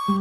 ¿Qué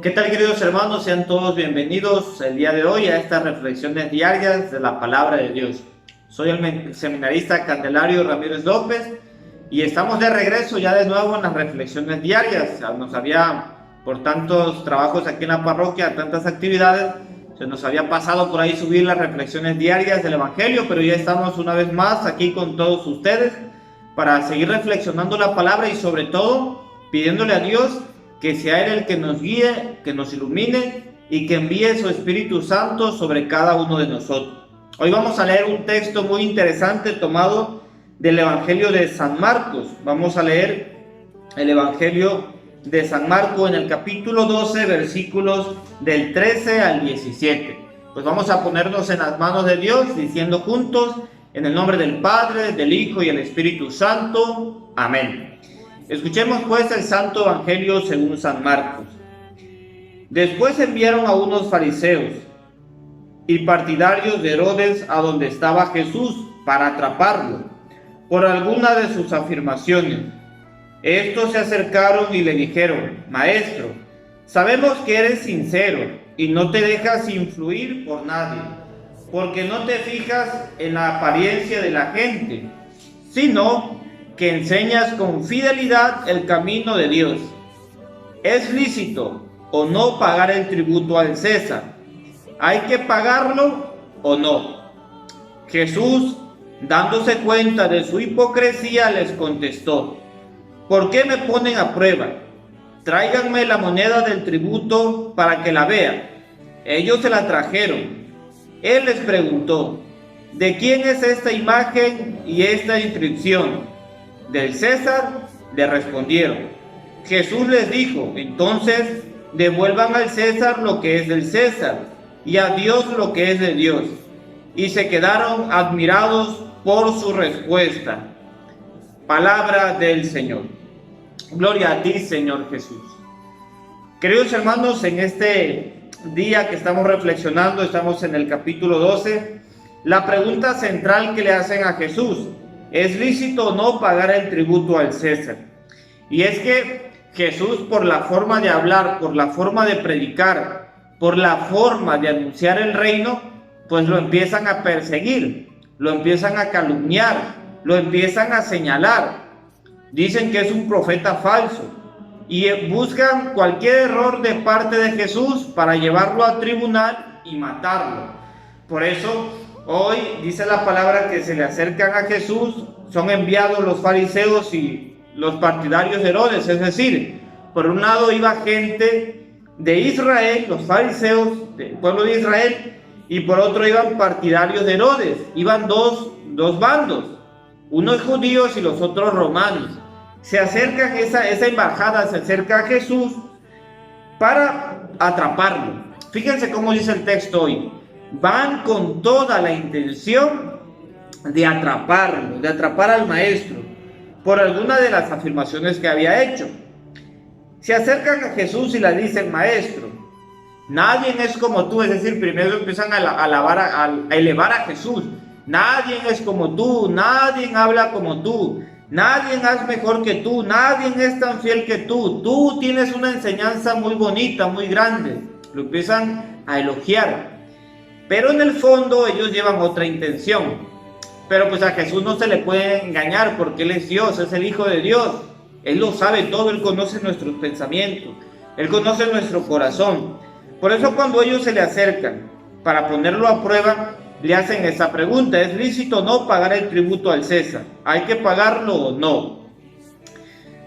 tal, queridos hermanos? Sean todos bienvenidos el día de hoy a estas reflexiones diarias de la palabra de Dios. Soy el seminarista Candelario Ramírez López y estamos de regreso ya de nuevo en las reflexiones diarias. Nos había, por tantos trabajos aquí en la parroquia, tantas actividades, se nos había pasado por ahí subir las reflexiones diarias del Evangelio, pero ya estamos una vez más aquí con todos ustedes para seguir reflexionando la palabra y sobre todo pidiéndole a Dios que sea Él el que nos guíe, que nos ilumine y que envíe su Espíritu Santo sobre cada uno de nosotros. Hoy vamos a leer un texto muy interesante tomado del Evangelio de San Marcos. Vamos a leer el Evangelio de San Marcos en el capítulo 12, versículos del 13 al 17. Pues vamos a ponernos en las manos de Dios diciendo juntos, en el nombre del Padre, del Hijo y del Espíritu Santo. Amén. Escuchemos pues el Santo Evangelio según San Marcos. Después enviaron a unos fariseos y partidarios de Herodes a donde estaba Jesús para atraparlo por alguna de sus afirmaciones. Estos se acercaron y le dijeron: Maestro, sabemos que eres sincero y no te dejas influir por nadie, porque no te fijas en la apariencia de la gente, sino que enseñas con fidelidad el camino de Dios. ¿Es lícito o no pagar el tributo al César? ¿Hay que pagarlo o no? Jesús, dándose cuenta de su hipocresía, les contestó: ¿por qué me ponen a prueba? Tráiganme la moneda del tributo para que la vea. Ellos se la trajeron. Él les preguntó: ¿de quién es esta imagen y esta inscripción? ¿Del César?, le respondieron. Jesús les dijo: entonces devuelvan al César lo que es del César y a Dios lo que es de Dios. Y se quedaron admirados por su respuesta. Palabra del Señor. Gloria a ti, Señor Jesús. Queridos hermanos, en este día que estamos reflexionando, estamos en el capítulo 12, la pregunta central que le hacen a Jesús: ¿es lícito o no pagar el tributo al César? Y es que Jesús, por la forma de hablar, por la forma de predicar, por la forma de anunciar el reino, pues lo empiezan a perseguir, lo empiezan a calumniar, lo empiezan a señalar. Dicen que es un profeta falso y buscan cualquier error de parte de Jesús para llevarlo a tribunal y matarlo. Por eso hoy dice la palabra que se le acercan a Jesús, son enviados los fariseos y los partidarios de Herodes, es decir, por un lado iba gente de Israel, los fariseos del pueblo de Israel, y por otro iban partidarios de Herodes, iban dos bandos, unos judíos y los otros romanos. Se acercan, esa embajada se acerca a Jesús para atraparlo. Fíjense cómo dice el texto hoy. Van con toda la intención de atraparlo, de atrapar al maestro, por alguna de las afirmaciones que había hecho. Se acercan a Jesús y le dicen: Maestro, nadie es como tú. Es decir, primero empiezan a elevar a Jesús. Nadie es como tú, nadie habla como tú, nadie es mejor que tú, nadie es tan fiel que tú. Tú tienes una enseñanza muy bonita, muy grande. Lo empiezan a elogiar. Pero en el fondo ellos llevan otra intención. Pero pues a Jesús no se le puede engañar porque Él es Dios, es el Hijo de Dios. Él lo sabe todo, Él conoce nuestros pensamientos, Él conoce nuestro corazón. Por eso cuando ellos se le acercan para ponerlo a prueba, le hacen esa pregunta: ¿es lícito o no pagar el tributo al César? ¿Hay que pagarlo o no?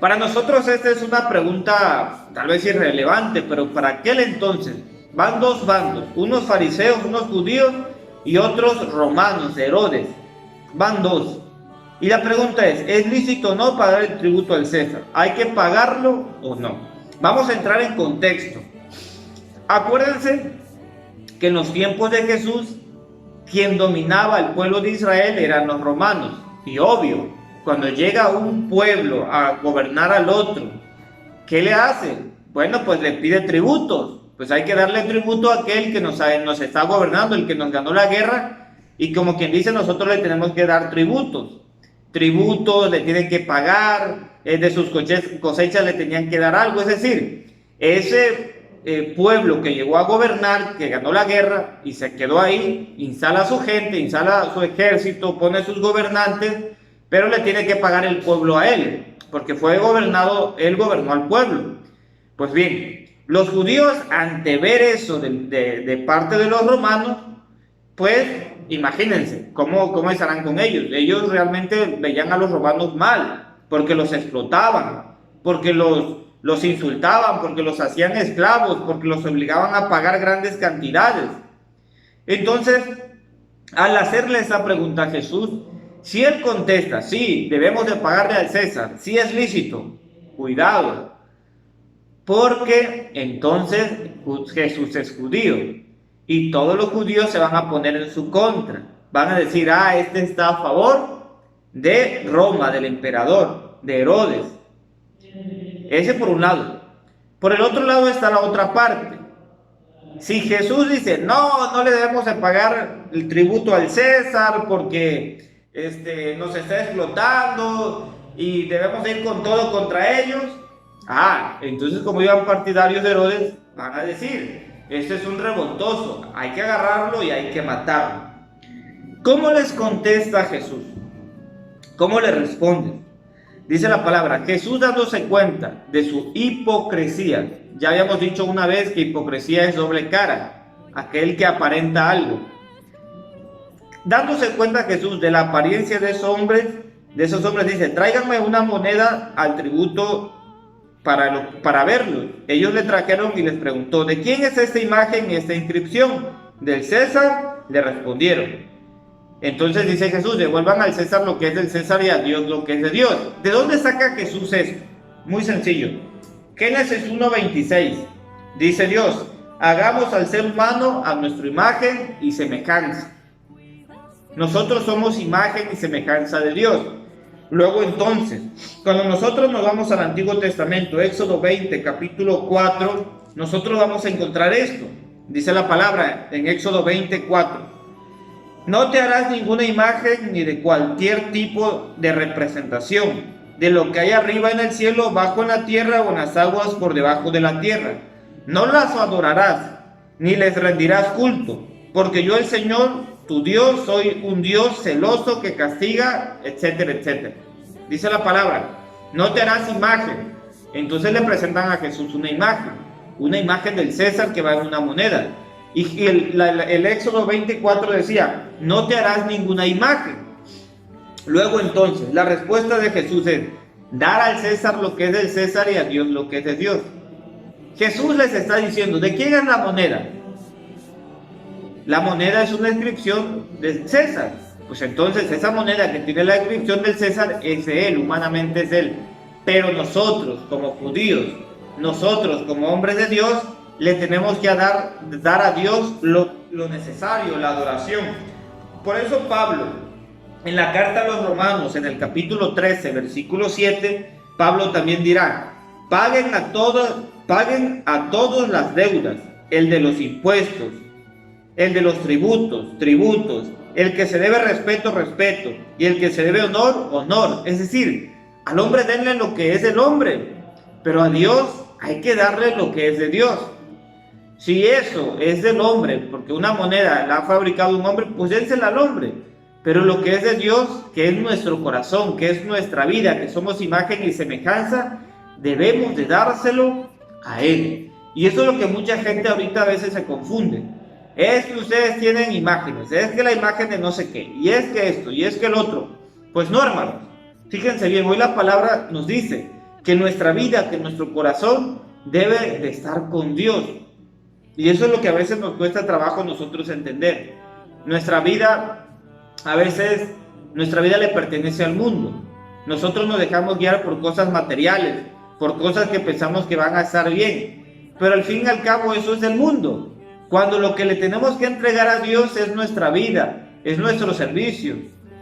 Para nosotros esta es una pregunta tal vez irrelevante, pero para aquel entonces van dos bandos, unos fariseos, unos judíos y otros romanos, Herodes. Van dos. Y la pregunta ¿es lícito o no pagar el tributo al César? ¿Hay que pagarlo o no? Vamos a entrar en contexto. Acuérdense que en los tiempos de Jesús, quien dominaba el pueblo de Israel eran los romanos. Y obvio, cuando llega un pueblo a gobernar al otro, ¿qué le hace? Bueno, pues le pide tributos. Pues hay que darle tributo a aquel que nos está gobernando, el que nos ganó la guerra, y como quien dice, nosotros le tenemos que dar tributos. Tributos, le tienen que pagar, de sus cosechas le tenían que dar algo. Es decir, ese pueblo que llegó a gobernar, que ganó la guerra y se quedó ahí, instala a su gente, instala a su ejército, pone a sus gobernantes, pero le tiene que pagar el pueblo a él, porque fue gobernado, él gobernó al pueblo. Pues bien, los judíos, ante ver eso de parte de los romanos, pues imagínense cómo estarán con ellos. Ellos realmente veían a los romanos mal, porque los explotaban, porque los insultaban, porque los hacían esclavos, porque los obligaban a pagar grandes cantidades. Entonces, al hacerle esa pregunta a Jesús, si él contesta, sí, debemos de pagarle al César, sí es lícito, cuidado, porque entonces Jesús es judío y todos los judíos se van a poner en su contra. Van a decir, este está a favor de Roma, del emperador, de Herodes. Ese por un lado. Por el otro lado está la otra parte. Si Jesús dice, no le debemos de pagar el tributo al César porque nos está explotando y debemos de ir con todo contra ellos, entonces como iban partidarios de Herodes, van a decir, este es un revoltoso, hay que agarrarlo y hay que matarlo. ¿Cómo les contesta Jesús? ¿Cómo le responde? Dice la palabra, Jesús dándose cuenta de su hipocresía. Ya habíamos dicho una vez que hipocresía es doble cara, aquel que aparenta algo. Dándose cuenta Jesús de la apariencia de esos hombres dice, tráiganme una moneda al tributo para verlo. Ellos le trajeron y les preguntó, ¿de quién es esta imagen y esta inscripción? ¿Del César? Le respondieron. Entonces dice Jesús, devuelvan al César lo que es del César y a Dios lo que es de Dios. ¿De dónde saca Jesús esto? Muy sencillo. Génesis 1:26. Dice Dios, hagamos al ser humano a nuestra imagen y semejanza. Nosotros somos imagen y semejanza de Dios. Luego entonces, cuando nosotros nos vamos al Antiguo Testamento, Éxodo 20, capítulo 4, nosotros vamos a encontrar esto. Dice la palabra en Éxodo 24. No te harás ninguna imagen ni de cualquier tipo de representación de lo que hay arriba en el cielo, bajo en la tierra o en las aguas por debajo de la tierra. No las adorarás, ni les rendirás culto, porque yo el Señor, tu Dios, soy un Dios celoso que castiga, etcétera, etcétera. Dice la palabra, no te harás imagen. Entonces le presentan a Jesús una imagen del César que va en una moneda. Y el Éxodo 24 decía, no te harás ninguna imagen. Luego entonces, la respuesta de Jesús es, dar al César lo que es del César y a Dios lo que es de Dios. Jesús les está diciendo, ¿de quién es la moneda? La moneda es una inscripción del César. Pues entonces esa moneda que tiene la inscripción del César es de él, humanamente es él. Pero nosotros como judíos, nosotros como hombres de Dios, le tenemos que dar a Dios lo necesario, la adoración. Por eso Pablo, en la carta a los Romanos, en el capítulo 13, versículo 7, Pablo también dirá, paguen a todos las deudas, el de los impuestos, el de los tributos, el que se debe respeto, y el que se debe honor. Es decir, al hombre denle lo que es del hombre, pero a Dios hay que darle lo que es de Dios. Si eso es del hombre, porque una moneda la ha fabricado un hombre, pues dénsela al hombre. Pero lo que es de Dios, que es nuestro corazón, que es nuestra vida, que somos imagen y semejanza, debemos de dárselo a Él. Y eso es lo que mucha gente ahorita a veces se confunde. Es que ustedes tienen imágenes, es que la imagen de no sé qué, y es que esto, y es que el otro. Pues no, hermanos. Fíjense bien, hoy la palabra nos dice que nuestra vida, que nuestro corazón debe de estar con Dios. Y eso es lo que a veces nos cuesta trabajo nosotros entender. Nuestra vida, a veces, nuestra vida le pertenece al mundo. Nosotros nos dejamos guiar por cosas materiales, por cosas que pensamos que van a estar bien. Pero al fin y al cabo eso es del mundo. Cuando lo que le tenemos que entregar a Dios es nuestra vida, es nuestro servicio,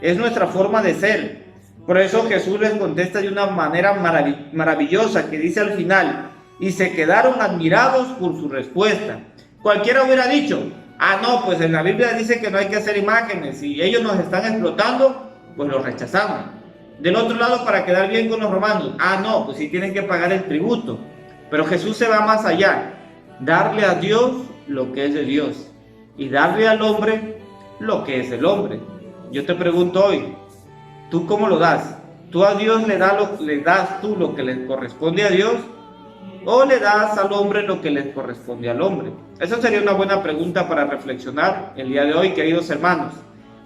es nuestra forma de ser. Por eso Jesús les contesta de una manera maravillosa, que dice al final, y se quedaron admirados por su respuesta. Cualquiera hubiera dicho, ah, no, pues en la Biblia dice que no hay que hacer imágenes y ellos nos están explotando, pues los rechazamos. Del otro lado, para quedar bien con los romanos, ah, no, pues sí tienen que pagar el tributo. Pero Jesús se va más allá, darle a Dios lo que es de Dios y darle al hombre lo que es del hombre. Yo te pregunto hoy, ¿tú cómo lo das? ¿Tú a Dios le das tú lo que le corresponde a Dios? ¿O le das al hombre lo que le corresponde al hombre? Esa sería una buena pregunta para reflexionar el día de hoy, queridos hermanos.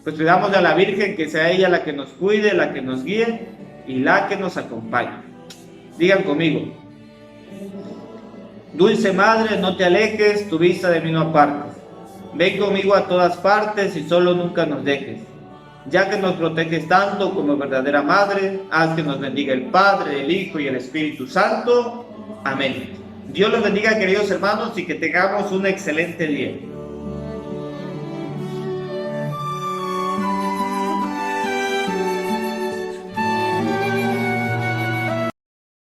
Pues pidamos a la Virgen que sea ella la que nos cuide, la que nos guíe y la que nos acompañe. Digan conmigo: Dulce Madre, no te alejes, tu vista de mí no apartes. Ven conmigo a todas partes y solo nunca nos dejes. Ya que nos proteges tanto como verdadera Madre, haz que nos bendiga el Padre, el Hijo y el Espíritu Santo. Amén. Dios los bendiga, queridos hermanos, y que tengamos un excelente día.